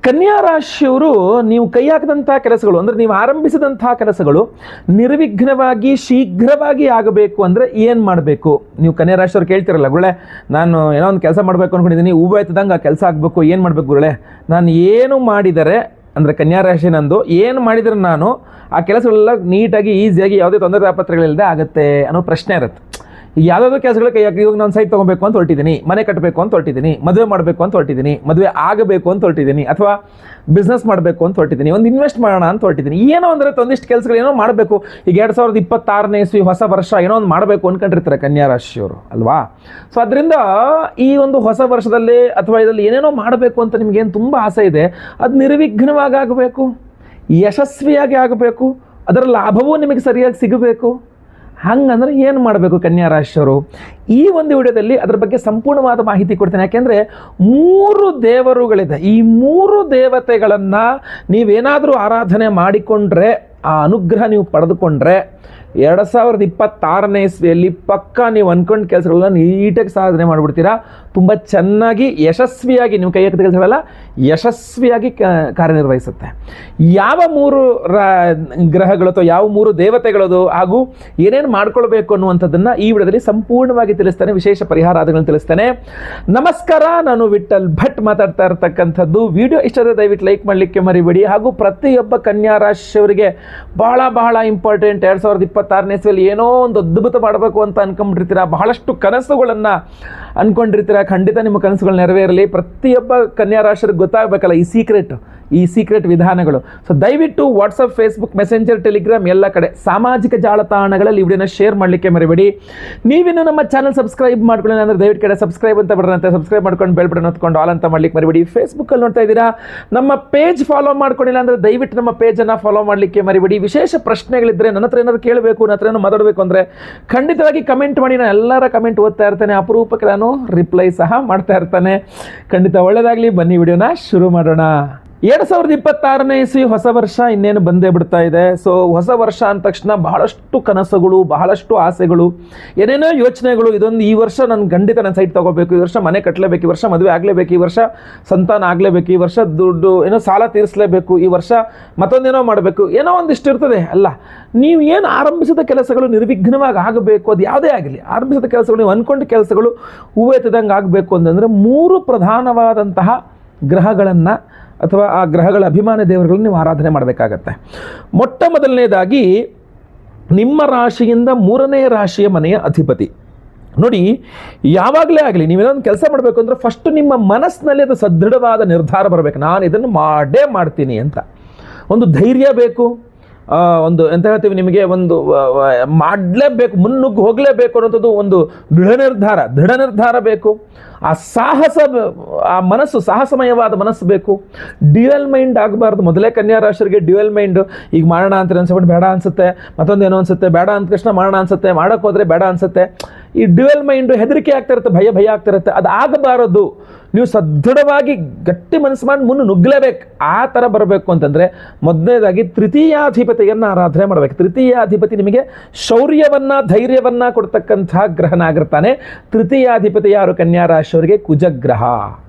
ಕನ್ಯಾ ರಾಶಿಯವರು ನೀವು ಕೈ ಹಾಕಿದಂತಹ ಕೆಲಸಗಳು ಅಂದರೆ ನೀವು ಆರಂಭಿಸಿದಂತಹ ಕೆಲಸಗಳು ನಿರ್ವಿಘ್ನವಾಗಿ ಶೀಘ್ರವಾಗಿ ಆಗಬೇಕು ಅಂದರೆ ಏನು ಮಾಡಬೇಕು? ನೀವು ಕನ್ಯಾ ರಾಶಿಯವ್ರು ಕೇಳ್ತಿರಲ್ಲ, ಗುರುಳೆ ನಾನು ಏನೋ ಒಂದು ಕೆಲಸ ಮಾಡಬೇಕು ಅಂದ್ಕೊಂಡಿದ್ದೀನಿ, ಹೂವು ಆಯ್ತದಂಗೆ ಆ ಕೆಲಸ ಆಗಬೇಕು, ಏನು ಮಾಡಬೇಕು ಗುರುಳೆ? ನಾನು ಏನು ಮಾಡಿದರೆ ಅಂದರೆ ಕನ್ಯಾ ರಾಶಿ ನಂದು ಏನು ಮಾಡಿದರೆ ನಾನು ಆ ಕೆಲಸಗಳೆಲ್ಲ ನೀಟಾಗಿ ಈಸಿಯಾಗಿ ಯಾವುದೇ ತೊಂದರೆ ತಾಪತ್ರಗಳಿಲ್ಲದೆ ಆಗುತ್ತೆ ಅನ್ನೋ ಪ್ರಶ್ನೆ ಇರುತ್ತೆ. ಯಾವುದಾದ್ರೂ ಕೆಲಸಗಳು ಕೈ ಹಾಕಿ, ಇವಾಗ ನಾನು ಸೈಟ್ ತೊಗೊಬೇಕು ಅಂತ ಹೊರಟಿದ್ದೀನಿ, ಮನೆ ಕಟ್ಟಬೇಕು ಅಂತ ಹೊರಟಿದ್ದೀನಿ, ಮದುವೆ ಮಾಡಬೇಕು ಅಂತ ಹೊರಟಿದ್ದೀನಿ, ಮದುವೆ ಆಗಬೇಕು ಅಂತ ಹೊರಟಿದ್ದೀನಿ, ಅಥವಾ ಬಿಸ್ನೆಸ್ ಮಾಡಬೇಕು ಅಂತ ಹೊರಟಿದ್ದೀನಿ, ಒಂದು ಇನ್ವೆಸ್ಟ್ ಮಾಡೋಣ ಅಂತ ಹೊರಟಿದ್ದೀನಿ, ಏನೋ ಅಂದರೆ ಒಂದಿಷ್ಟು ಕೆಲಸಗಳು ಏನೋ ಮಾಡಬೇಕು. ಈಗ 2026ನೇ ಇಸ್ವಿ ಹೊಸ ವರ್ಷ ಏನೋ ಒಂದು ಮಾಡಬೇಕು ಅಂದ್ಕೊಂಡಿರ್ತಾರೆ ಕನ್ಯಾ ರಾಶಿಯವರು ಅಲ್ವಾ? ಸೊ ಅದರಿಂದ ಈ ಒಂದು ಹೊಸ ವರ್ಷದಲ್ಲಿ ಅಥವಾ ಇದರಲ್ಲಿ ಏನೇನೋ ಮಾಡಬೇಕು ಅಂತ ನಿಮಗೇನು ತುಂಬ ಆಸೆ ಇದೆ, ಅದು ನಿರ್ವಿಘ್ನವಾಗಿ ಆಗಬೇಕು, ಯಶಸ್ವಿಯಾಗಿ ಆಗಬೇಕು, ಅದರ ಲಾಭವೂ ನಿಮಗೆ ಸರಿಯಾಗಿ ಸಿಗಬೇಕು. ಹಂಗಂದ್ರೆ ಏನು ಮಾಡಬೇಕು ಕನ್ಯಾ ರಾಶಿಯವರು? ಈ ಒಂದು ವಿಡಿಯೋದಲ್ಲಿ ಅದರ ಬಗ್ಗೆ ಸಂಪೂರ್ಣವಾದ ಮಾಹಿತಿ ಕೊಡ್ತೇನೆ. ಯಾಕೆಂದರೆ 3 ದೇವರುಗಳಿದೆ. ಈ 3 ದೇವತೆಗಳನ್ನು ನೀವೇನಾದರೂ ಆರಾಧನೆ ಮಾಡಿಕೊಂಡ್ರೆ, ಆ ಅನುಗ್ರಹ ನೀವು ಪಡೆದುಕೊಂಡ್ರೆ 2026ನೇ ಇಸ್ವಿಯಲ್ಲಿ ಪಕ್ಕಾ ನೀವು ಅಂದ್ಕೊಂಡು ಕೆಲಸಗಳನ್ನ ನೀಟಾಗಿ ಸಾಧನೆ ಮಾಡಿಬಿಡ್ತೀರಾ. ತುಂಬ ಚೆನ್ನಾಗಿ ಯಶಸ್ವಿಯಾಗಿ ನೀವು ಕೈ ಹಾಕಿದ ಕೆಲಸಗಳೆಲ್ಲ ಯಶಸ್ವಿಯಾಗಿ ಕಾರ್ಯನಿರ್ವಹಿಸುತ್ತೆ. ಯಾವ 3 ಗ್ರಹಗಳು ಅಥವಾ ಯಾವ 3 ದೇವತೆಗಳದು ಹಾಗೂ ಏನೇನು ಮಾಡ್ಕೊಳ್ಬೇಕು ಅನ್ನುವಂಥದ್ದನ್ನು ಈ ವಿಡಿಯೋದಲ್ಲಿ ಸಂಪೂರ್ಣವಾಗಿ ತಿಳಿಸ್ತೇನೆ. ವಿಶೇಷ ಪರಿಹಾರಾದಿಗಳನ್ನು ತಿಳಿಸ್ತೇನೆ. ನಮಸ್ಕಾರ, ನಾನು ವಿಠಲ್ ಭಟ್ ಮಾತಾಡ್ತಾ ಇರ್ತಕ್ಕಂಥದ್ದು. ವಿಡಿಯೋ ಇಷ್ಟದ ದಯವಿಟ್ಟು ಲೈಕ್ ಮಾಡಲಿಕ್ಕೆ ಮರಿಬೇಡಿ. ಹಾಗೂ ಪ್ರತಿಯೊಬ್ಬ ಕನ್ಯಾ ರಾಶಿಯವರಿಗೆ ಬಹಳ ಬಹಳ ಇಂಪಾರ್ಟೆಂಟ್. 2026ನೇ ಇಸ್ವಿಯಲ್ಲಿ ಏನೋ ಒಂದು ಅದ್ಭುತ ಮಾಡಬೇಕು ಅಂತ ಅನ್ಕೊಂಡಿರ್ತೀರಾ, ಬಹಳಷ್ಟು ಕನಸುಗಳನ್ನು ಅನ್ಕೊಂಡಿರ್ತೀರಾ. ಖಂಡಿತ ನಿಮ್ಮ ಕನಸುಗಳು ನೆರವೇರಲಿ. ಪ್ರತಿಯೊಬ್ಬ ಕನ್ಯಾ ರಾಶಿಯರಿಗೆ ಗೊತ್ತಾಗಬೇಕಲ್ಲ ಈ ಸೀಕ್ರೆಟ್ ವಿಧಾನಗಳು. ಸೊ ದಯವಿಟ್ಟು ವಾಟ್ಸಪ್, ಫೇಸ್ಬುಕ್, ಮೆಸೆಂಜರ್, ಟೆಲಿಗ್ರಾಮ್ ಎಲ್ಲ ಕಡೆ ಸಾಮಾಜಿಕ ಜಾಲತಾಣಗಳಲ್ಲಿ ವಿಡಿಯೋನ ಶೇರ್ ಮಾಡಲಿಕ್ಕೆ ಮರಿಬೇಡಿ. ನೀವಿನ್ನು ನಮ್ಮ ಚಾನಲ್ ಸಬ್ಸ್ಕ್ರೈಬ್ ಮಾಡ್ಕೊಳ್ಳಿ ಅಂದರೆ ದಯವಿಟ್ಟು ಕಡೆ ಸಬ್ಸ್ಕ್ರೈಬ್ ಅಂತ ಬರೋಣಂತೆ ಸಬ್ಸ್ಕ್ರೈಬ್ ಮಾಡ್ಕೊಂಡು ಬೆಲ್ ಬಟನ್ ಹೊತ್ಕೊಂಡು ಆಲ್ ಅಂತ ಮಾಡ್ಲಿಕ್ಕೆ ಮರಿಬೇಡಿ. ಫೇಸ್ಬುಕ್ಕಲ್ಲಿ ನೋಡ್ತಾ ಇದ್ದೀರಾ, ನಮ್ಮ ಪೇಜ್ ಫಾಲೋ ಮಾಡ್ಕೊಂಡಿಲ್ಲ ಅಂದರೆ ದಯವಿಟ್ಟು ನಮ್ಮ ಪೇಜನ್ನು ಫಾಲೋ ಮಾಡಲಿಕ್ಕೆ ಮರಿಬೇಡಿ. ವಿಶೇಷ ಪ್ರಶ್ನೆಗಳಿದ್ದರೆ, ನನ್ನ ಹತ್ರ ಏನಾದ್ರು ಕೇಳಬೇಕು, ನನ್ನ ಹತ್ರ ಏನೋ ಮಾತಾಡಬೇಕು ಅಂದರೆ ಖಂಡಿತವಾಗಿ ಕಮೆಂಟ್ ಮಾಡಿ. ನಾನು ಎಲ್ಲರ ಕಮೆಂಟ್ ಓದ್ತಾ ಇರ್ತೇನೆ, ಅಪರೂಪಕ್ಕೆ ನಾನು ರಿಪ್ಲೈ ಸಹ ಮಾಡ್ತಾ ಇರ್ತಾನೆ. ಖಂಡಿತ ಒಳ್ಳೆಯದಾಗಲಿ. ಬನ್ನಿ ವಿಡಿಯೋನ ಶುರು ಮಾಡೋಣ. 2026ನೇ ಇಸ್ವಿ ಹೊಸ ವರ್ಷ ಇನ್ನೇನು ಬಂದೇ ಬಿಡ್ತಾ ಇದೆ. ಸೊ ಹೊಸ ವರ್ಷ ಅಂದ ತಕ್ಷಣ ಬಹಳಷ್ಟು ಕನಸುಗಳು, ಬಹಳಷ್ಟು ಆಸೆಗಳು, ಏನೇನೋ ಯೋಚನೆಗಳು. ಈ ವರ್ಷ ನಾನು ಖಂಡಿತ ನಾನು ಸೈಟ್ ತೊಗೋಬೇಕು, ಈ ವರ್ಷ ಮನೆ ಕಟ್ಟಲೇಬೇಕು, ಈ ವರ್ಷ ಮದುವೆ ಆಗಲೇಬೇಕು, ಈ ವರ್ಷ ಸಂತಾನ ಆಗಲೇಬೇಕು, ಈ ವರ್ಷ ದುಡ್ಡು ಏನೋ ಸಾಲ ತೀರಿಸಲೇಬೇಕು, ಈ ವರ್ಷ ಮತ್ತೊಂದೇನೋ ಮಾಡಬೇಕು, ಏನೋ ಒಂದಿಷ್ಟು ಇರ್ತದೆ ಅಲ್ಲ. ನೀವು ಏನು ಆರಂಭಿಸಿದ ಕೆಲಸಗಳು ನಿರ್ವಿಘ್ನವಾಗಿ ಆಗಬೇಕು, ಅದು ಯಾವುದೇ ಆಗಲಿ, ಆರಂಭಿಸಿದ ಕೆಲಸಗಳು ನೀವು ಅಂದ್ಕೊಂಡ ಕೆಲಸಗಳು ಹೂವೆತ್ತದಂಗೆ ಆಗಬೇಕು ಅಂತಂದರೆ 3 ಪ್ರಧಾನವಾದಂತಹ ಗ್ರಹಗಳನ್ನು ಅಥವಾ ಆ ಗ್ರಹಗಳ ಅಭಿಮಾನ ದೇವರುಗಳನ್ನು ನೀವು ಆರಾಧನೆ ಮಾಡಬೇಕಾಗತ್ತೆ. ಮೊಟ್ಟ ಮೊದಲನೇದಾಗಿ ನಿಮ್ಮ ರಾಶಿಯಿಂದ 3ನೇ ರಾಶಿಯ ಮನೆಯ ಅಧಿಪತಿ. ನೋಡಿ, ಯಾವಾಗಲೇ ಆಗಲಿ ನೀವೇನೊಂದು ಕೆಲಸ ಮಾಡಬೇಕು ಅಂದರೆ ಫಸ್ಟ್ ನಿಮ್ಮ ಮನಸ್ಸಿನಲ್ಲಿ ಅದು ಸದೃಢವಾದ ನಿರ್ಧಾರ ಬರಬೇಕು. ನಾನು ಇದನ್ನು ಮಾಡೇ ಮಾಡ್ತೀನಿ ಅಂತ ಒಂದು ಧೈರ್ಯ ಬೇಕು. ಒಂದು ಎಂತ ಹೇಳ್ತೀವಿ, ನಿಮಗೆ ಒಂದು ಮಾಡಲೇಬೇಕು, ಮುನ್ನುಗ್ಗಿ ಹೋಗಲೇಬೇಕು ಅನ್ನೋಂಥದ್ದು ಒಂದು ದೃಢ ನಿರ್ಧಾರ ಬೇಕು. ಆ ಸಾಹಸ, ಆ ಮನಸ್ಸು ಸಾಹಸಮಯವಾದ ಮನಸ್ಸು ಬೇಕು. ಡ್ಯುಯಲ್ ಮೈಂಡ್ ಆಗಬಾರ್ದು. ಮೊದಲೇ ಕನ್ಯಾ ರಾಶಿಯರಿಗೆ ಡ್ಯುಯಲ್ ಮೈಂಡ್. ಈಗ ಮಾಡೋಣ ಅಂತ ಅನ್ಸ್ಬಿಟ್ಟು ಬೇಡ ಅನ್ಸುತ್ತೆ, ಮತ್ತೊಂದೇನೋ ಅನ್ಸುತ್ತೆ, ಬೇಡ ಅಂದ ತಕ್ಷಣ ಮಾಡೋಣ ಅನ್ಸುತ್ತೆ, ಮಾಡೋಕ್ಕೆ ಹೋದರೆ ಬೇಡ ಅನ್ಸುತ್ತೆ. ಈ ಡ್ಯುಯಲ್ ಮೈಂಡು ಹೆದರಿಕೆ ಆಗ್ತಾ ಇರುತ್ತೆ, ಭಯ ಆಗ್ತಾ ಇರುತ್ತೆ. ಅದು ಆಗಬಾರದು. ನೀವು ಸದೃಢವಾಗಿ ಗಟ್ಟಿ ಮನಸ್ಸು ಮಾಡಿ ಮುನ್ನು ನುಗ್ಗಲೇಬೇಕು. ಆ ಥರ ಬರಬೇಕು ಅಂತಂದರೆ ಮೊದಲನೇದಾಗಿ ತೃತೀಯಾಧಿಪತಿಯನ್ನು ಆರಾಧನೆ ಮಾಡಬೇಕು. ತೃತೀಯಾಧಿಪತಿ ನಿಮಗೆ ಶೌರ್ಯವನ್ನು, ಧೈರ್ಯವನ್ನು ಕೊಡ್ತಕ್ಕಂಥ ಗ್ರಹನಾಗಿರ್ತಾನೆ. ತೃತೀಯಾಧಿಪತಿ ಯಾರು? ಕನ್ಯಾ ರಾಶಿಯವರಿಗೆ ಕುಜಗ್ರಹ.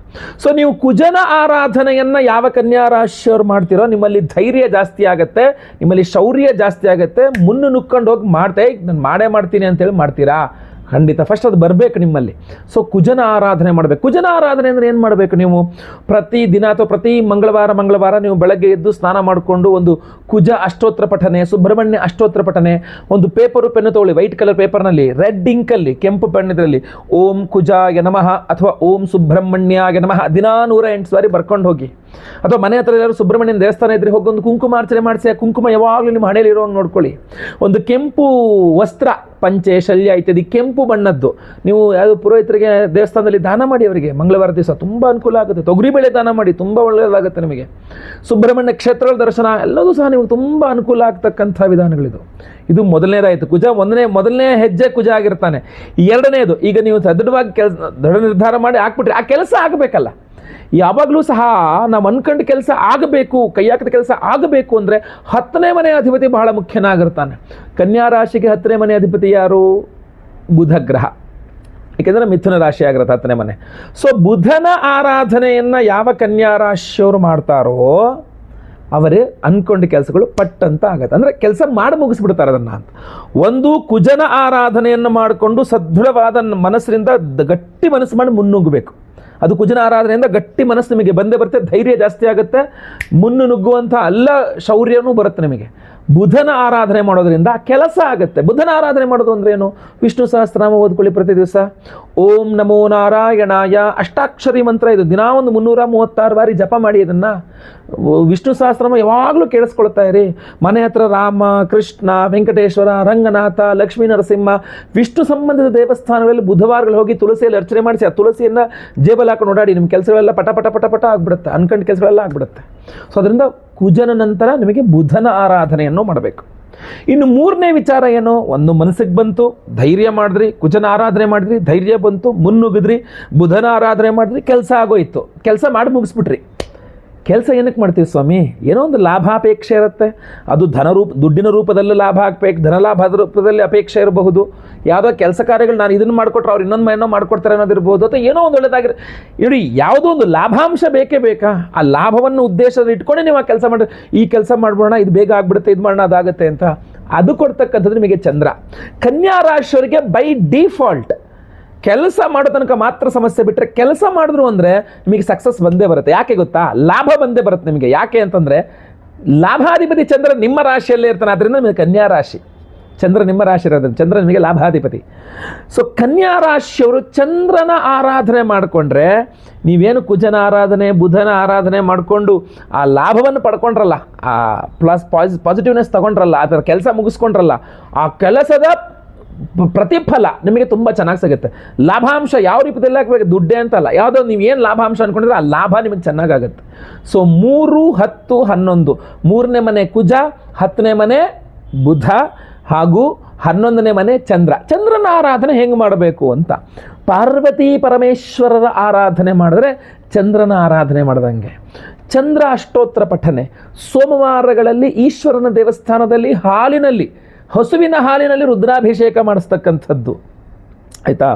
ಸೊ ನೀವು ಕುಜನ ಆರಾಧನೆಯನ್ನು ಯಾವ ಕನ್ಯಾ ರಾಶಿಯವ್ರು ಮಾಡ್ತೀರೋ ನಿಮ್ಮಲ್ಲಿ ಧೈರ್ಯ ಜಾಸ್ತಿ ಆಗುತ್ತೆ, ನಿಮ್ಮಲ್ಲಿ ಶೌರ್ಯ ಜಾಸ್ತಿ ಆಗುತ್ತೆ. ಮುನ್ನು ನುಕ್ಕೊಂಡು ಹೋಗಿ ನಾನು ಮಾಡೇ ಮಾಡ್ತೀನಿ ಅಂತೇಳಿ ಮಾಡ್ತೀರಾ? ಖಂಡಿತ ಫಸ್ಟ್ ಅದು ಬರಬೇಕು ನಿಮ್ಮಲ್ಲಿ. ಸೊ ಕುಜನ ಆರಾಧನೆ ಮಾಡಬೇಕು. ಕುಜನ ಆರಾಧನೆ ಅಂದರೆ ಏನು ಮಾಡಬೇಕು? ನೀವು ಪ್ರತಿ ದಿನ ಅಥವಾ ಪ್ರತಿ ಮಂಗಳವಾರ ನೀವು ಬೆಳಗ್ಗೆ ಎದ್ದು ಸ್ನಾನ ಮಾಡಿಕೊಂಡು ಒಂದು ಕುಜ ಅಷ್ಟೋತ್ರ ಪಠನೆ, ಸುಬ್ರಹ್ಮಣ್ಯ ಅಷ್ಟೋತ್ರ ಪಠನೆ, ಒಂದು ಪೇಪರು ಪೆನ್ನು ತಗೊಳ್ಳಿ, ವೈಟ್ ಕಲರ್ ಪೇಪರ್ನಲ್ಲಿ, ರೆಡ್ ಇಂಕಲ್ಲಿ, ಕೆಂಪು ಪೆನ್ನಿದ್ರಲ್ಲಿ ಓಂ ಕುಜಾಯ ನಮಃ ಅಥವಾ ಓಂ ಸುಬ್ರಹ್ಮಣ್ಯಾಯ ನಮಃ ದಿನಾ 108 ಸಾರಿ ಬರ್ಕೊಂಡು ಹೋಗಿ. ಅಥವಾ ಮನೆ ಹತ್ರ ಯಾರು ಸುಬ್ರಹ್ಮಣ್ಯನ ದೇವಸ್ಥಾನ ಇದ್ರೆ ಹೋಗಿ ಒಂದು ಕುಂಕುಮಾರ್ಚನೆ ಮಾಡಿಸಿ. ಆ ಕುಂಕುಮ ಯಾವಾಗಲೂ ನಿಮ್ಮ ಹಣೆಯಲ್ಲಿ ಇರೋಂಗೆ ನೋಡ್ಕೊಳ್ಳಿ. ಒಂದು ಕೆಂಪು ವಸ್ತ್ರ, ಪಂಚೆ, ಶಲ್ಯ ಇತ್ಯಾದಿ ಕೆಂಪು ಬಣ್ಣದ್ದು ನೀವು ಯಾವುದು ಪುರೋಹಿತರಿಗೆ ದೇವಸ್ಥಾನದಲ್ಲಿ ದಾನ ಮಾಡಿ. ಅವರಿಗೆ ಮಂಗಳವಾರ ದಿವಸ ತುಂಬ ಅನುಕೂಲ ಆಗುತ್ತೆ. ತೊಗರಿಬೇಳೆ ದಾನ ಮಾಡಿ, ತುಂಬ ಒಳ್ಳೆಯದಾಗುತ್ತೆ ನಿಮಗೆ. ಸುಬ್ರಹ್ಮಣ್ಯ ಕ್ಷೇತ್ರಗಳ ದರ್ಶನ ಎಲ್ಲದೂ ಸಹ ನೀವು ತುಂಬ ಅನುಕೂಲ ಆಗ್ತಕ್ಕಂಥ ವಿಧಾನಗಳಿದು. ಇದು ಮೊದಲನೇದಾಯಿತು. ಕುಜ ಮೊದಲನೇ ಹೆಜ್ಜೆ ಕುಜ ಆಗಿರ್ತಾನೆ. ಎರಡನೇದು, ಈಗ ನೀವು ಸದೃಢವಾಗಿ ದೃಢ ನಿರ್ಧಾರ ಮಾಡಿ ಹಾಕ್ಬಿಟ್ರಿ, ಆ ಕೆಲಸ ಆಗಬೇಕಲ್ಲ. ಯಾವಾಗಲೂ ಸಹ ನಾವು ಅನ್ಕೊಂಡ ಕೆಲಸ ಆಗಬೇಕು, ಕೈ ಹಾಕಿದ ಕೆಲಸ ಆಗಬೇಕು ಅಂದರೆ 10ನೇ ಮನೆ ಅಧಿಪತಿ ಬಹಳ ಮುಖ್ಯನಾಗಿರ್ತಾನೆ. ಕನ್ಯಾ ರಾಶಿಗೆ 10ನೇ ಮನೆ ಅಧಿಪತಿ ಯಾರು? ಬುಧ ಗ್ರಹ. ಏಕೆಂದರೆ ಮಿಥುನ ರಾಶಿ ಆಗಿರುತ್ತೆ 10ನೇ ಮನೆ. ಸೊ ಬುಧನ ಆರಾಧನೆಯನ್ನು ಯಾವ ಕನ್ಯಾ ರಾಶಿಯವರು ಮಾಡ್ತಾರೋ ಅವರೇ ಅಂದ್ಕೊಂಡು ಕೆಲಸಗಳು ಪಟ್ಟಂತ ಆಗತ್ತೆ. ಅಂದರೆ ಕೆಲಸ ಮಾಡಿ ಮುಗಿಸ್ಬಿಡ್ತಾರೆ ಅದನ್ನು ಅಂತ. ಒಂದು ಕುಜನ ಆರಾಧನೆಯನ್ನು ಮಾಡಿಕೊಂಡು ಸದೃಢವಾದ ಮನಸ್ಸಿನಿಂದ ಗಟ್ಟಿ ಮನಸ್ಸು ಮಾಡಿ ಮುನ್ನುಗ್ಗಬೇಕು. ಅದು ಕುಜನ ಆರಾಧನೆಯಿಂದ ಗಟ್ಟಿ ಮನಸ್ಸು ನಿಮಗೆ ಬಂದೇ ಬರುತ್ತೆ, ಧೈರ್ಯ ಜಾಸ್ತಿ ಆಗುತ್ತೆ, ಮುನ್ನುಗ್ಗುವಂಥ ಎಲ್ಲ ಶೌರ್ಯನೂ ಬರುತ್ತೆ ನಿಮಗೆ. ಬುಧನ ಆರಾಧನೆ ಮಾಡೋದ್ರಿಂದ ಕೆಲಸ ಆಗುತ್ತೆ. ಬುಧನ ಆರಾಧನೆ ಮಾಡೋದು ಅಂದ್ರೆ ಏನು? ವಿಷ್ಣು ಸಹಸ್ರನಾಮ ಓದ್ಕೊಳ್ಳಿ ಪ್ರತಿ ದಿವಸ. ಓಂ ನಮೋ ನಾರಾಯಣಾಯ ಅಷ್ಟಾಕ್ಷರಿ ಮಂತ್ರ ಇದು. ದಿನ ಒಂದು 336 ಬಾರಿ ಜಪ ಮಾಡಿ ಇದನ್ನು. ವಿಷ್ಣು ಸಹಸ್ರನಾಮ ಯಾವಾಗಲೂ ಕೇಳಿಸ್ಕೊಳ್ತಾ ಇರಿ. ಮನೆ ಹತ್ರ ರಾಮ, ಕೃಷ್ಣ, ವೆಂಕಟೇಶ್ವರ, ರಂಗನಾಥ, ಲಕ್ಷ್ಮೀ ನರಸಿಂಹ, ವಿಷ್ಣು ಸಂಬಂಧಿತ ದೇವಸ್ಥಾನಗಳಲ್ಲಿ ಬುಧವಾರಗಳು ಹೋಗಿ ತುಳಸಿಯಲ್ಲಿ ಅರ್ಚನೆ ಮಾಡಿಸಿ ಆ ತುಳಸಿಯನ್ನು ಜೇಬಲ್ ಹಾಕೊಂಡು ಓಡಾಡಿ. ನಿಮ್ಮ ಕೆಲಸಗಳೆಲ್ಲ ಪಟ ಪಟ ಪಟ ಪಟ ಆಗ್ಬಿಡುತ್ತೆ, ಅನ್ಕಂಡು ಕೆಲಸಗಳೆಲ್ಲ ಆಗ್ಬಿಡುತ್ತೆ. ಸೊ ಅದರಿಂದ ಕುಜನ ನಂತರ ನಿಮಗೆ ಬುಧನ ಆರಾಧನೆಯನ್ನು ಮಾಡಬೇಕು. ಇನ್ನು 3ನೇ ವಿಚಾರ ಏನು? ಒಂದು ಮನಸ್ಸಿಗೆ ಬಂತು, ಧೈರ್ಯ ಮಾಡಿದ್ರಿ, ಕುಜನ ಆರಾಧನೆ ಮಾಡಿದ್ರಿ, ಧೈರ್ಯ ಬಂತು, ಮುನ್ನುಗ್ಗಿದ್ರಿ, ಬುಧನ ಆರಾಧನೆ ಮಾಡಿದ್ರಿ, ಕೆಲಸ ಆಗೋಯ್ತು. ಕೆಲಸ ಮಾಡಿ ಮುಗಿಸ್ಬಿಟ್ರಿ. ಕೆಲಸ ಏನಕ್ಕೆ ಮಾಡ್ತೀವಿ ಸ್ವಾಮಿ? ಏನೋ ಒಂದು ಲಾಭಾಪೇಕ್ಷೆ ಇರುತ್ತೆ. ಅದು ದುಡ್ಡಿನ ರೂಪದಲ್ಲಿ ಲಾಭ ಆಗಬೇಕು, ಧನಲಾಭದ ರೂಪದಲ್ಲಿ ಅಪೇಕ್ಷೆ ಇರಬಹುದು. ಯಾವುದೋ ಕೆಲಸ ಕಾರ್ಯಗಳು ನಾನು ಇದನ್ನು ಮಾಡಿಕೊಟ್ರೆ ಅವ್ರು ಇನ್ನೊಂದು ಏನೋ ಮಾಡ್ಕೊಡ್ತಾರೆ ಅನ್ನೋದಿರ್ಬೋದು, ಅಥವಾ ಏನೋ ಒಂದು ಒಳ್ಳೆದಾಗಿರೋ ನೋಡಿ, ಯಾವುದೋ ಒಂದು ಲಾಭಾಂಶ ಬೇಕೇ ಬೇಕಾ? ಆ ಲಾಭವನ್ನು ಉದ್ದೇಶದಲ್ಲಿ ಇಟ್ಕೊಂಡೆ ನೀವು ಆ ಕೆಲಸ ಮಾಡಿ, ಈ ಕೆಲಸ ಮಾಡ್ಬೋಣ, ಇದು ಬೇಗ ಆಗ್ಬಿಡುತ್ತೆ, ಇದು ಮಾಡೋಣ, ಅದಾಗುತ್ತೆ ಅಂತ ಅದು ಕೊಡ್ತಕ್ಕಂಥದ್ದು ನಿಮಗೆ ಚಂದ್ರ. ಕನ್ಯಾ ರಾಶಿಯವರಿಗೆ ಬೈ ಡಿಫಾಲ್ಟ್ ಕೆಲಸ ಮಾಡೋ ತನಕ ಮಾತ್ರ ಸಮಸ್ಯೆ, ಬಿಟ್ಟರೆ ಕೆಲಸ ಮಾಡಿದ್ರು ಅಂದರೆ ನಿಮಗೆ ಸಕ್ಸಸ್ ಬಂದೇ ಬರುತ್ತೆ. ಯಾಕೆ ಗೊತ್ತಾ? ಲಾಭ ಬಂದೇ ಬರುತ್ತೆ ನಿಮಗೆ. ಯಾಕೆ ಅಂತಂದರೆ ಲಾಭಾಧಿಪತಿ ಚಂದ್ರ ನಿಮ್ಮ ರಾಶಿಯಲ್ಲೇ ಇರ್ತಾನೆ. ಆದ್ದರಿಂದ ನಿಮಗೆ ಕನ್ಯಾ ರಾಶಿ, ಚಂದ್ರ ನಿಮ್ಮ ರಾಶಿ ಇರೋದ್ರಿಂದ ಚಂದ್ರ ನಿಮಗೆ ಲಾಭಾಧಿಪತಿ. ಸೊ ಕನ್ಯಾ ರಾಶಿಯವರು ಚಂದ್ರನ ಆರಾಧನೆ ಮಾಡಿಕೊಂಡ್ರೆ, ನೀವೇನು ಕುಜನ ಆರಾಧನೆ, ಬುಧನ ಆರಾಧನೆ ಮಾಡಿಕೊಂಡು ಆ ಲಾಭವನ್ನು ಪಡ್ಕೊಂಡ್ರಲ್ಲ, ಆ ಪಾಸಿಟಿವ್ನೆಸ್ ತಗೊಂಡ್ರಲ್ಲ, ಅದರ ಕೆಲಸ ಮುಗಿಸ್ಕೊಂಡ್ರಲ್ಲ, ಆ ಕೆಲಸದ ಪ್ರತಿಫಲ ನಿಮಗೆ ತುಂಬ ಚೆನ್ನಾಗಿ ಸಿಗುತ್ತೆ. ಲಾಭಾಂಶ ಯಾವ ರೂಪದಲ್ಲಿ ಹಾಕಬೇಕು? ದುಡ್ಡೇ ಅಂತಲ್ಲ, ಯಾವುದೋ ನೀವು ಏನು ಲಾಭಾಂಶ ಅಂದ್ಕೊಂಡಿದ್ರೆ ಆ ಲಾಭ ನಿಮಗೆ ಚೆನ್ನಾಗಾಗುತ್ತೆ. ಸೊ 3, 10, 11 3ನೇ ಮನೆ ಕುಜ, 10ನೇ ಮನೆ ಬುಧ ಹಾಗೂ 11ನೇ ಮನೆ ಚಂದ್ರ. ಚಂದ್ರನ ಆರಾಧನೆ ಹೆಂಗೆ ಮಾಡಬೇಕು ಅಂತ, ಪಾರ್ವತಿ ಪರಮೇಶ್ವರರ ಆರಾಧನೆ ಮಾಡಿದ್ರೆ ಚಂದ್ರನ ಆರಾಧನೆ ಮಾಡ್ದಂಗೆ. ಚಂದ್ರ ಅಷ್ಟೋತ್ತರ ಪಠನೆ, ಸೋಮವಾರಗಳಲ್ಲಿ ಈಶ್ವರನ ದೇವಸ್ಥಾನದಲ್ಲಿ ಹಸುವಿನ ಹಾಲಿನಲ್ಲಿ ರುದ್ರಾಭಿಷೇಕ ಮಾಡಿಸ್ತಕ್ಕಂಥದ್ದು, ಆಯಿತಾ.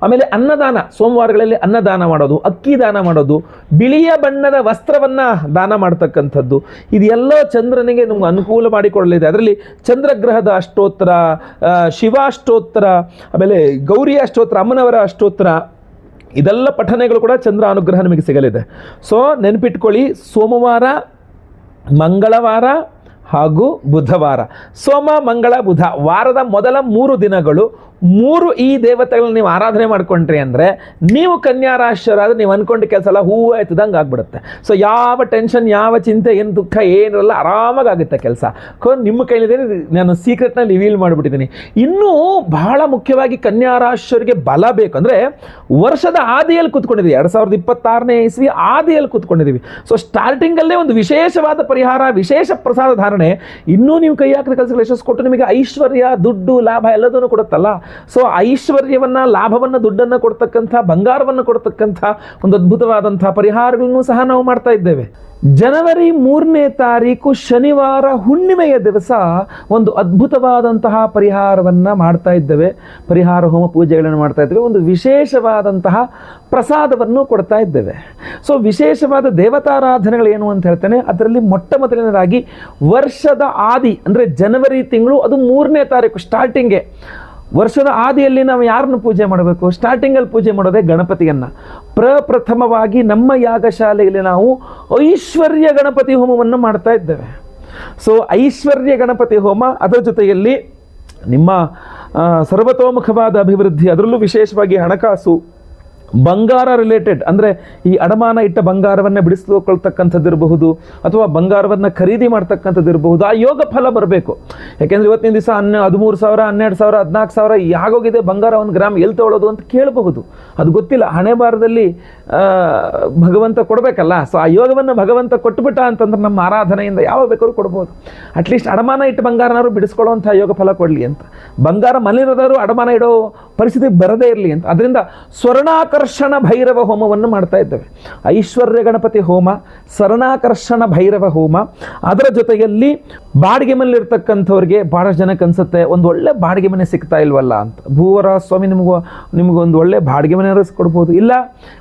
ಆಮೇಲೆ ಅನ್ನದಾನ, ಸೋಮವಾರಗಳಲ್ಲಿ ಅನ್ನದಾನ ಮಾಡೋದು, ಅಕ್ಕಿ ದಾನ ಮಾಡೋದು, ಬಿಳಿಯ ಬಣ್ಣದ ವಸ್ತ್ರವನ್ನು ದಾನ ಮಾಡ್ತಕ್ಕಂಥದ್ದು, ಇದೆಲ್ಲ ಚಂದ್ರನಿಗೆ ನಮ್ಗೆ ಅನುಕೂಲ ಮಾಡಿಕೊಳ್ಳಲಿದೆ. ಅದರಲ್ಲಿ ಚಂದ್ರಗ್ರಹದ ಅಷ್ಟೋತ್ತರ, ಶಿವಾಷ್ಟೋತ್ತರ, ಆಮೇಲೆ ಗೌರಿ ಅಷ್ಟೋತ್ತರ, ಅಮ್ಮನವರ ಅಷ್ಟೋತ್ತರ, ಇದೆಲ್ಲ ಪಠನೆಗಳು ಕೂಡ ಚಂದ್ರ ಅನುಗ್ರಹ ನಿಮಗೆ ಸಿಗಲಿದೆ. ಸೊ ನೆನಪಿಟ್ಕೊಳ್ಳಿ, ಸೋಮವಾರ, ಮಂಗಳವಾರ ಹಾಗೂ ಬುಧವಾರ, ಸೋಮ ಮಂಗಳ ಬುಧ, ವಾರದ ಮೊದಲ 3 ದಿನಗಳು 3 ಈ ದೇವತೆಗಳನ್ನ ನೀವು ಆರಾಧನೆ ಮಾಡ್ಕೊಂಡ್ರಿ ಅಂದರೆ ನೀವು ಕನ್ಯಾ ರಾಶಿಯವರಾದ್ರೆ ನೀವು ಅಂದ್ಕೊಂಡು ಕೆಲಸ ಎಲ್ಲ ಹೂವು ಎತ್ತದಂಗೆ ಆಗ್ಬಿಡುತ್ತೆ. ಸೊ ಯಾವ ಟೆನ್ಷನ್, ಯಾವ ಚಿಂತೆ, ಏನು ದುಃಖ ಏನಿರಲ್ಲ, ಆರಾಮಾಗುತ್ತೆ ಕೆಲಸ. ನಿಮ್ಮ ಕೈಲಿದೆ, ನಾನು ಸೀಕ್ರೆಟ್ನ ರಿವೀಲ್ ಮಾಡಿಬಿಟ್ಟಿದ್ದೀನಿ. ಇನ್ನೂ ಬಹಳ ಮುಖ್ಯವಾಗಿ ಕನ್ಯಾ ರಾಶಿಯವರಿಗೆ ಬಲ ಬೇಕು ಅಂದರೆ ವರ್ಷದ ಆದಿಯಲ್ಲಿ ಕೂತ್ಕೊಂಡಿದ್ದೀವಿ, 2026ನೇ ಇಸ್ವಿ ಆದಿಯಲ್ಲಿ ಕೂತ್ಕೊಂಡಿದ್ದೀವಿ. ಸೊ ಸ್ಟಾರ್ಟಿಂಗಲ್ಲೇ ಒಂದು ವಿಶೇಷವಾದ ಪರಿಹಾರ, ವಿಶೇಷ ಪ್ರಸಾದ ಧಾರಣೆ, ಇನ್ನೂ ನೀವು ಕೈ ಹಾಕಿದ ಕೆಲಸಗಳು ಯಶಸ್ಸು ಕೊಟ್ಟು ನಿಮಗೆ ಐಶ್ವರ್ಯ, ದುಡ್ಡು, ಲಾಭ ಎಲ್ಲದನ್ನು ಕೊಡುತ್ತಲ್ಲ. ಸೊ ಐಶ್ವರ್ಯವನ್ನು, ಲಾಭವನ್ನು, ದುಡ್ಡನ್ನು ಕೊಡ್ತಕ್ಕಂಥ, ಬಂಗಾರವನ್ನು ಕೊಡ್ತಕ್ಕಂಥ ಒಂದು ಅದ್ಭುತವಾದಂಥ ಪರಿಹಾರಗಳನ್ನು ಸಹ ನಾವು ಮಾಡ್ತಾ ಇದ್ದೇವೆ. ಜನವರಿ 3ನೇ ತಾರೀಕು ಶನಿವಾರ ಹುಣ್ಣಿಮೆಯ ದಿವಸ ಒಂದು ಅದ್ಭುತವಾದಂತಹ ಪರಿಹಾರವನ್ನು ಮಾಡ್ತಾ ಇದ್ದೇವೆ. ಪರಿಹಾರ ಹೋಮ ಪೂಜೆಗಳನ್ನು ಮಾಡ್ತಾ ಇದ್ದೇವೆ. ಒಂದು ವಿಶೇಷವಾದಂತಹ ಪ್ರಸಾದವನ್ನು ಕೊಡ್ತಾ ಇದ್ದೇವೆ. ಸೊ ವಿಶೇಷವಾದ ದೇವತಾರಾಧನೆಗಳು ಏನು ಅಂತ ಹೇಳ್ತೇನೆ. ಅದರಲ್ಲಿ ಮೊಟ್ಟ ಮೊದಲನೇದಾಗಿ ವರ್ಷದ ಆದಿ ಅಂದರೆ ಜನವರಿ ತಿಂಗಳು, ಅದು 3ನೇ ತಾರೀಕು ಸ್ಟಾರ್ಟಿಂಗ್ಗೆ. ವರ್ಷದ ಆದಿಯಲ್ಲಿ ನಾವು ಯಾರನ್ನು ಪೂಜೆ ಮಾಡಬೇಕು? ಸ್ಟಾರ್ಟಿಂಗಲ್ಲಿ ಪೂಜೆ ಮಾಡೋದೇ ಗಣಪತಿಯನ್ನು. ಪ್ರಪ್ರಥಮವಾಗಿ ನಮ್ಮ ಯಾಗಶಾಲೆಯಲ್ಲಿ ನಾವು ಐಶ್ವರ್ಯ ಗಣಪತಿ ಹೋಮವನ್ನು ಮಾಡ್ತಾ ಇದ್ದೇವೆ. ಸೊ ಐಶ್ವರ್ಯ ಗಣಪತಿ ಹೋಮ, ಅದರ ಜೊತೆಯಲ್ಲಿ ನಿಮ್ಮ ಸರ್ವತೋಮುಖವಾದ ಅಭಿವೃದ್ಧಿ, ಅದರಲ್ಲೂ ವಿಶೇಷವಾಗಿ ಹಣಕಾಸು, ಬಂಗಾರ ರಿಲೇಟೆಡ್ ಅಂದರೆ ಈ ಅಡಮಾನ ಇಟ್ಟ ಬಂಗಾರವನ್ನು ಬಿಡಿಸ್ಕೊಳ್ತಕ್ಕಂಥದ್ದು ಇರಬಹುದು, ಅಥವಾ ಬಂಗಾರವನ್ನು ಖರೀದಿ ಮಾಡ್ತಕ್ಕಂಥದ್ದು ಇರಬಹುದು. ಆ ಯೋಗ ಫಲ ಬರಬೇಕು. ಯಾಕೆಂದರೆ ಇವತ್ತಿನ ದಿವಸ 13,000, 12,000, 14,000 ಯಾಗೋಗಿದೆ ಬಂಗಾರ, 1 ಗ್ರಾಮ್ ಎಲ್ಲಿ ತಗೊಳ್ಳೋದು ಅಂತ ಕೇಳಬಹುದು. ಅದು ಗೊತ್ತಿಲ್ಲ, ಹಣೆ ಬಾರದಲ್ಲಿ ಭಗವಂತ ಕೊಡಬೇಕಲ್ಲ. ಸೊ ಆ ಯೋಗವನ್ನು ಭಗವಂತ ಕೊಟ್ಟುಬಿಟ್ಟ ಅಂತಂದ್ರೆ ನಮ್ಮ ಆರಾಧನೆಯಿಂದ ಯಾವ ಬೇಕಾದ್ರೂ ಕೊಡ್ಬೋದು. ಅಟ್ಲೀಸ್ಟ್ ಅಡಮಾನ ಇಟ್ಟು ಬಂಗಾರನಾದ್ರು ಬಿಡಿಸ್ಕೊಳ್ಳೋವಂಥ ಯೋಗ ಫಲ ಕೊಡಲಿ ಅಂತ. ಬಂಗಾರ ಮನೆಯಿರೋದಾದ್ರು ಅಡಮಾನ ಇಡೋ ಪರಿಸ್ಥಿತಿ ಬರದೇ ಇರಲಿ ಅಂತ. ಅದರಿಂದ ಸ್ವರ್ಣಾಕರ ಶರಣಾಕರ್ಷಣ ಭೈರವ ಹೋಮವನ್ನು ಮಾಡ್ತಾ ಇದ್ದೇವೆ. ಐಶ್ವರ್ಯ ಗಣಪತಿ ಹೋಮ, ಶರಣಾಕರ್ಷಣ ಭೈರವ ಹೋಮ. ಅದರ ಜೊತೆಯಲ್ಲಿ ಬಾಡಿಗೆ ಮನೆಯಲ್ಲಿರ್ತಕ್ಕಂಥವ್ರಿಗೆ ಭಾಳಷ್ಟು ಜನಕ್ಕೆ ಅನ್ಸುತ್ತೆ ಒಂದು ಒಳ್ಳೆ ಬಾಡಿಗೆ ಮನೆ ಸಿಗ್ತಾ ಇಲ್ವಲ್ಲ ಅಂತ. ಭೂವರ ಸ್ವಾಮಿ ನಿಮಗೊಂದು ಒಳ್ಳೆ ಬಾಡಿಗೆ ಮನೆ ಕೊಡ್ಬೋದು. ಇಲ್ಲ,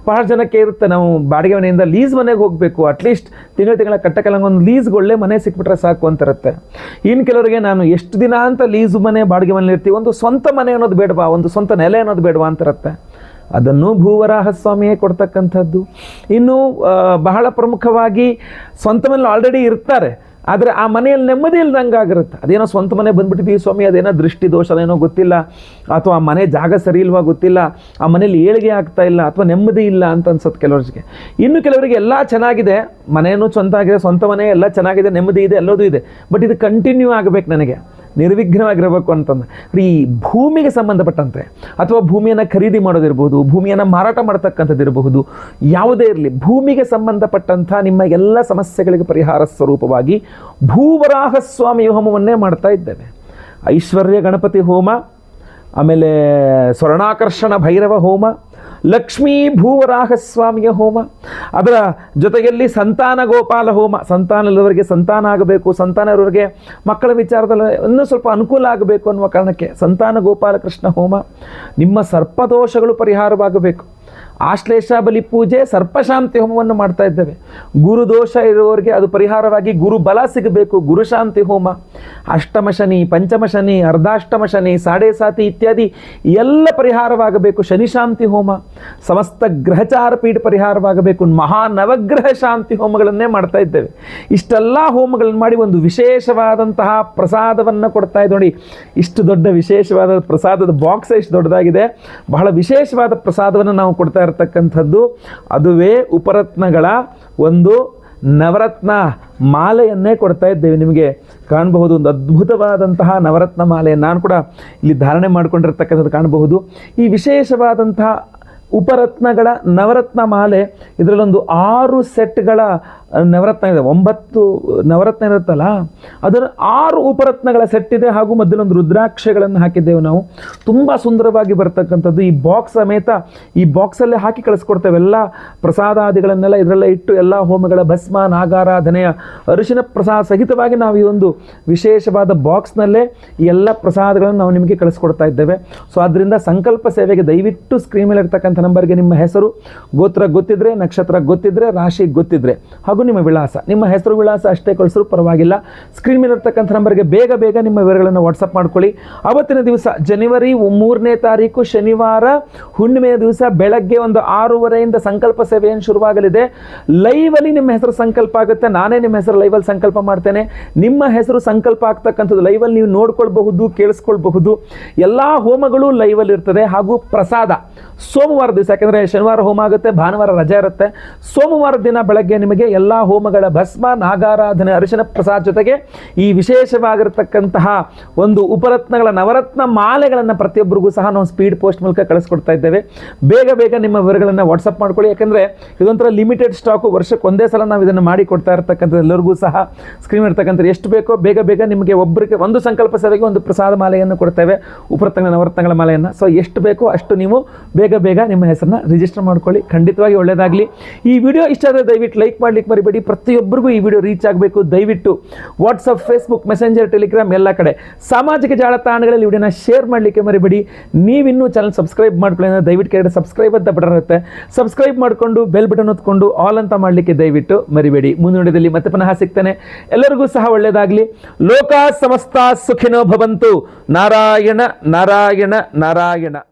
ಬಹಳ ಜನಕ್ಕೆ ಇರುತ್ತೆ ನಾವು ಬಾಡಿಗೆ ಮನೆಯಿಂದ ಲೀಸ್ ಮನೆಗೆ ಹೋಗಬೇಕು, ಅಟ್ಲೀಸ್ಟ್ ತಿಂಗಳ ಕಟ್ಟಕಲಂಗೆ ಒಂದು ಲೀಸ್ಗೆ ಒಳ್ಳೆ ಮನೆ ಸಿಕ್ಬಿಟ್ರೆ ಸಾಕು ಅಂತಿರುತ್ತೆ. ಇನ್ನು ಕೆಲವರಿಗೆ ನಾನು ಎಷ್ಟು ದಿನ ಅಂತ ಲೀಸು ಮನೆ ಬಾಡಿಗೆ ಮನೇಲಿ ಇರ್ತೀವಿ, ಒಂದು ಸ್ವಂತ ಮನೆ ಅನ್ನೋದು ಬೇಡವಾ, ಒಂದು ಸ್ವಂತ ನೆಲೆ ಅನ್ನೋದು ಬೇಡವಾ ಅಂತಿರುತ್ತೆ. ಅದನ್ನು ಭೂವರಾಹ ಸ್ವಾಮಿಯೇ ಕೊಡ್ತಕ್ಕಂಥದ್ದು. ಇನ್ನು ಬಹಳ ಪ್ರಮುಖವಾಗಿ ಸ್ವಂತ ಮನೇಲಿ ಆಲ್ರೆಡಿ ಇರ್ತಾರೆ, ಆದರೆ ಆ ಮನೆಯಲ್ಲಿ ನೆಮ್ಮದಿ ಇಲ್ದಂಗೆ ಆಗಿರುತ್ತೆ. ಅದೇನೋ ಸ್ವಂತ ಮನೆ ಬಂದ್ಬಿಟ್ಟಿದ್ದೀವಿ ಸ್ವಾಮಿ, ಅದೇನೋ ದೃಷ್ಟಿ ದೋಷನೇನೋ ಗೊತ್ತಿಲ್ಲ, ಅಥವಾ ಆ ಮನೆ ಜಾಗ ಸರಿ ಇಲ್ವಾ ಗೊತ್ತಿಲ್ಲ, ಆ ಮನೇಲಿ ಏಳಿಗೆ ಆಗ್ತಾ ಇಲ್ಲ, ಅಥವಾ ನೆಮ್ಮದಿ ಇಲ್ಲ ಅಂತ ಅನ್ಸುತ್ತೆ ಕೆಲವರಿಗೆ. ಇನ್ನು ಕೆಲವರಿಗೆ ಎಲ್ಲ ಚೆನ್ನಾಗಿದೆ, ಮನೆಯೂ ಸ್ವಂತ ಆಗಿದೆ, ಸ್ವಂತ ಮನೆ ಎಲ್ಲ ಚೆನ್ನಾಗಿದೆ, ನೆಮ್ಮದಿ ಇದೆ, ಎಲ್ಲದೂ ಇದೆ, ಬಟ್ ಇದು ಕಂಟಿನ್ಯೂ ಆಗಬೇಕು, ನನಗೆ ನಿರ್ವಿಘ್ನವಾಗಿರಬೇಕು ಅಂತಂದ್ರೆ ಈ ಭೂಮಿಗೆ ಸಂಬಂಧಪಟ್ಟಂತೆ, ಅಥವಾ ಭೂಮಿಯನ್ನು ಖರೀದಿ ಮಾಡೋದಿರ್ಬೋದು, ಭೂಮಿಯನ್ನು ಮಾರಾಟ ಮಾಡ್ತಕ್ಕಂಥದ್ದು ಇರಬಹುದು, ಯಾವುದೇ ಇರಲಿ ಭೂಮಿಗೆ ಸಂಬಂಧಪಟ್ಟಂಥ ನಿಮ್ಮ ಎಲ್ಲ ಸಮಸ್ಯೆಗಳಿಗೆ ಪರಿಹಾರ ಸ್ವರೂಪವಾಗಿ ಭೂವರಾಹ ಸ್ವಾಮಿ ಹೋಮವನ್ನೇ ಮಾಡ್ತಾ ಇದ್ದೇವೆ. ಐಶ್ವರ್ಯ ಗಣಪತಿ ಹೋಮ, ಆಮೇಲೆ ಸ್ವರ್ಣಾಕರ್ಷಣ ಭೈರವ ಹೋಮ, ಲಕ್ಷ್ಮೀ ಭೂವರಾಹ ಸ್ವಾಮಿಯ ಹೋಮ, ಅದರ ಜೊತೆಯಲ್ಲಿ ಸಂತಾನ ಗೋಪಾಲ ಹೋಮ. ಸಂತಾನ ಇಲ್ಲವರಿಗೆ ಸಂತಾನ ಆಗಬೇಕು, ಸಂತಾನ ಇರೋರಿಗೆ ಮಕ್ಕಳ ವಿಚಾರದಲ್ಲಿ ಇನ್ನೂ ಸ್ವಲ್ಪ ಅನುಕೂಲ ಆಗಬೇಕು ಅನ್ನುವ ಕಾರಣಕ್ಕೆ ಸಂತಾನ ಗೋಪಾಲ ಕೃಷ್ಣ ಹೋಮ. ನಿಮ್ಮ ಸರ್ಪದೋಷಗಳು ಪರಿಹಾರವಾಗಬೇಕು, ಆಶ್ಲೇಷ ಬಲಿ ಪೂಜೆ, ಸರ್ಪಶಾಂತಿ ಹೋಮವನ್ನು ಮಾಡ್ತಾ ಇದ್ದೇವೆ. ಗುರುದೋಷ ಇರುವವರಿಗೆ ಅದು ಪರಿಹಾರವಾಗಿ ಗುರು ಬಲ ಸಿಗಬೇಕು, ಗುರುಶಾಂತಿ ಹೋಮ. ಅಷ್ಟಮ ಶನಿ, ಪಂಚಮ ಶನಿ, ಅರ್ಧಾಷ್ಟಮ ಶನಿ, ಸಾಡೆ ಸಾತಿ ಇತ್ಯಾದಿ ಎಲ್ಲ ಪರಿಹಾರವಾಗಬೇಕು, ಶನಿಶಾಂತಿ ಹೋಮ. ಸಮಸ್ತ ಗ್ರಹಚಾರ ಪೀಠ ಪರಿಹಾರವಾಗಬೇಕು, ಮಹಾನವಗ್ರಹ ಶಾಂತಿ ಹೋಮಗಳನ್ನೇ ಮಾಡ್ತಾ ಇದ್ದೇವೆ. ಇಷ್ಟೆಲ್ಲ ಹೋಮಗಳನ್ನು ಮಾಡಿ ಒಂದು ವಿಶೇಷವಾದಂತಹ ಪ್ರಸಾದವನ್ನು ಕೊಡ್ತಾ ಇದ್ದು ನೋಡಿ. ಇಷ್ಟು ದೊಡ್ಡ ವಿಶೇಷವಾದ ಪ್ರಸಾದದ ಬಾಕ್ಸ್ ಇಷ್ಟು ದೊಡ್ಡದಾಗಿದೆ, ಬಹಳ ವಿಶೇಷವಾದ ಪ್ರಸಾದವನ್ನು ನಾವು ಕೊಡ್ತಾ ಇರತಕ್ಕಂಥದ್ದು. ಅದುವೇ ಉಪರತ್ನಗಳ ಒಂದು ನವರತ್ನ ಮಾಲೆಯನ್ನೇ ಕೊಡ್ತಾ ಇದ್ದೇವೆ. ನಿಮಗೆ ಕಾಣಬಹುದು ಒಂದು ಅದ್ಭುತವಾದಂತಹ ನವರತ್ನ ಮಾಲೆ, ನಾನು ಕೂಡ ಇಲ್ಲಿ ಧಾರಣೆ ಮಾಡಿಕೊಂಡಿರ್ತಕ್ಕಂಥದ್ದು ಕಾಣಬಹುದು. ಈ ವಿಶೇಷವಾದಂತಹ ಉಪರತ್ನಗಳ ನವರತ್ನ ಮಾಲೆ, ಇದರಲ್ಲೊಂದು 6 ಸೆಟ್ಗಳ ನವರತ್ನ ಇದೆ. 9 ನವರತ್ನ ಇರುತ್ತಲ್ಲ, ಅದರ 6 ಉಪರತ್ನಗಳ ಸೆಟ್ ಇದೆ, ಹಾಗೂ ಮಧ್ಯದಲ್ಲೊಂದು ರುದ್ರಾಕ್ಷಗಳನ್ನು ಹಾಕಿದ್ದೇವೆ ನಾವು. ತುಂಬ ಸುಂದರವಾಗಿ ಬರ್ತಕ್ಕಂಥದ್ದು. ಈ ಬಾಕ್ಸ್ ಸಮೇತ ಈ ಬಾಕ್ಸಲ್ಲೇ ಹಾಕಿ ಕಳಿಸ್ಕೊಡ್ತೇವೆ. ಎಲ್ಲ ಪ್ರಸಾದಾದಿಗಳನ್ನೆಲ್ಲ ಇದರಲ್ಲೇ ಇಟ್ಟು ಎಲ್ಲ ಹೋಮಗಳ ಭಸ್ಮ, ನಾಗಾರಾಧನೆಯ ಅರಿಶಿನ ಪ್ರಸಾದ ಸಹಿತವಾಗಿ ನಾವು ಈ ಒಂದು ವಿಶೇಷವಾದ ಬಾಕ್ಸ್ನಲ್ಲೇ ಈ ಎಲ್ಲ ಪ್ರಸಾದಗಳನ್ನು ನಾವು ನಿಮಗೆ ಕಳಿಸ್ಕೊಡ್ತಾ ಇದ್ದೇವೆ. ಸೊ ಆದ್ದರಿಂದ ಸಂಕಲ್ಪ ಸೇವೆಗೆ ದಯವಿಟ್ಟು ಸ್ಕ್ರೀನ್ ಮೇಲೆ ಇರ್ತಕ್ಕಂಥ ನಂಬರ್ಗೆ ನಿಮ್ಮ ಹೆಸರು, ಗೋತ್ರ ಗೊತ್ತಿದ್ರೆ, ನಕ್ಷತ್ರ ಗೊತ್ತಿದ್ರೆ, ರಾಶಿ ಗೊತ್ತಿದ್ರೆ, ಹಾಗೂ ನಿಮ್ಮ ವಿಳಾಸ, ನಿಮ್ಮ ಹೆಸರು ವಿಳಾಸ ಅಷ್ಟೇ ಕಳಿಸರು ಪರವಾಗಿಲ್ಲ. ಸ್ಕ್ರೀನ್ ಮೇಲೆ ಇರ್ತಕ್ಕಂಥ ನಂಬರ್ಗೆ ಬೇಗ ಬೇಗ ನಿಮ್ಮ ವಿವರಗಳನ್ನು ವಾಟ್ಸಪ್ ಮಾಡ್ಕೊಳ್ಳಿ. ಅವತ್ತಿನ ದಿವಸ ಜನವರಿ 3ನೇ ತಾರೀಕು ಶನಿವಾರ ಹುಣ್ಣಿಮೆಯ ದಿವಸ ಬೆಳಗ್ಗೆ ಒಂದು 6:30 ಸಂಕಲ್ಪ ಸೇವೆ ಏನು ಶುರುವಾಗಲಿದೆ. ಲೈವಲ್ಲಿ ನಿಮ್ಮ ಹೆಸರು ಸಂಕಲ್ಪ ಆಗುತ್ತೆ, ನಾನೇ ನಿಮ್ಮ ಹೆಸರು ಲೈವಲ್ಲಿ ಸಂಕಲ್ಪ ಮಾಡ್ತೇನೆ. ನಿಮ್ಮ ಹೆಸರು ಸಂಕಲ್ಪ ಆಗ್ತಕ್ಕಂಥದ್ದು ಲೈವಲ್ಲಿ ನೀವು ನೋಡ್ಕೊಳ್ಬಹುದು, ಕೇಳಿಸ್ಕೊಳ್ಬಹುದು. ಎಲ್ಲ ಹೋಮಗಳು ಲೈವಲ್ಲಿ ಇರ್ತದೆ. ಹಾಗೂ ಪ್ರಸಾದ ಸೋಮವಾರ ದಿವಸ, ಯಾಕೆಂದರೆ ಶನಿವಾರ ಹೋಮ ಆಗುತ್ತೆ, ಭಾನುವಾರ ರಜೆ ಇರುತ್ತೆ. ಸೋಮವಾರ ದಿನ ಬೆಳಗ್ಗೆ ನಿಮಗೆ ಎಲ್ಲ ಹೋಮಗಳ ಭಸ್ಮ, ನಾಗಾರಾಧನೆ, ಅರಿಶಿನ ಪ್ರಸಾದ ಜೊತೆಗೆ ಈ ವಿಶೇಷವಾಗಿರತಕ್ಕಂತಹ ಒಂದು ಉಪರತ್ನಗಳ ನವರತ್ನ ಮಾಲೆಗಳನ್ನು ಪ್ರತಿಯೊಬ್ಬರಿಗೂ ಸಹ ನಾವು ಸ್ಪೀಡ್ ಪೋಸ್ಟ್ ಮೂಲಕ ಕಳಿಸ್ಕೊಡ್ತಾ ಇದ್ದೇವೆ. ಬೇಗ ಬೇಗ ನಿಮ್ಮ ವಿವರಗಳನ್ನು ವಾಟ್ಸಪ್ ಮಾಡ್ಕೊಳ್ಳಿ, ಯಾಕೆಂದರೆ ಇದೊಂಥರ ಲಿಮಿಟೆಡ್ ಸ್ಟಾಕು, ವರ್ಷಕ್ಕೆ ಒಂದೇ ಸಲ ನಾವು ಇದನ್ನು ಮಾಡಿ ಕೊಡ್ತಾ ಇರ್ತಕ್ಕಂಥದ್ದು. ಎಲ್ಲರಿಗೂ ಸಹ ಸ್ಕ್ರೀನ್ ಇರ್ತಕ್ಕಂಥ ಎಷ್ಟು ಬೇಕೋ ಬೇಗ ಬೇಗ ನಿಮಗೆ ಒಬ್ಬರಿಗೆ ಒಂದು ಸಂಕಲ್ಪ ಸೇವೆಗೆ ಒಂದು ಪ್ರಸಾದ ಮಾಲೆಯನ್ನು ಕೊಡ್ತೇವೆ, ಉಪರತ್ನಗಳ ನವರತ್ನಗಳ ಮಾಲೆಯನ್ನು. ಸೊ ಎಷ್ಟು ಬೇಕೋ ಅಷ್ಟು ನೀವು ಬೇಗ ಬೇಗ ನಿಮ್ಮ ಹೆಸರನ್ನ ರಿಜಿಸ್ಟರ್ ಮಾಡ್ಕೊಳ್ಳಿ. ಖಂಡಿತವಾಗಿ ಒಳ್ಳೆಯದಾಗಲಿ. ಈ ವಿಡಿಯೋ ಇಷ್ಟ ಆದರೆ ದಯವಿಟ್ಟು ಲೈಕ್ ಮಾಡಲಿಕ್ಕೆ ಮರಿಬೇಡಿ. ಪ್ರತಿಯೊಬ್ಬರಿಗೂ ಈ ವಿಡಿಯೋ ರೀಚ್ ಆಗಬೇಕು. ದಯವಿಟ್ಟು ವಾಟ್ಸಪ್, ಫೇಸ್ಬುಕ್, ಮೆಸೆಂಜರ್, ಟೆಲಿಗ್ರಾಮ್ ಎಲ್ಲ ಕಡೆ ಸಾಮಾಜಿಕ ಜಾಲತಾಣಗಳಲ್ಲಿ ವಿಡಿಯೋನ ಶೇರ್ ಮಾಡಲಿಕ್ಕೆ ಮರಿಬೇಡಿ. ನೀವಿನ್ನೂ ಚಾನಲ್ ಸಬ್ಸ್ಕ್ರೈಬ್ ಮಾಡ್ಕೊಳ್ಳಿ ಅಂದರೆ ದಯವಿಟ್ಟು ಕೆಳಗಡೆ ಸಬ್ಸ್ಕ್ರೈಬ್ ಅಂತ ಬಟನ್ ಇರುತ್ತೆ, ಸಬ್ಸ್ಕ್ರೈಬ್ ಮಾಡಿಕೊಂಡು ಬೆಲ್ ಬಟನ್ ಹೊತ್ಕೊಂಡು ಆಲ್ ಅಂತ ಮಾಡಲಿಕ್ಕೆ ದಯವಿಟ್ಟು ಮರಿಬೇಡಿ. ಮುಂದಿನ ವಿಡಿಯೋದಲ್ಲಿ ಮತ್ತೆ ಪುನಃ ಸಿಗ್ತೇನೆ. ಎಲ್ಲರಿಗೂ ಸಹ ಒಳ್ಳೆಯದಾಗಲಿ. ಲೋಕ ಸಮಸ್ತ ಸುಖಿನೋ ಭವಂತು. ನಾರಾಯಣ ನಾರಾಯಣ ನಾರಾಯಣ.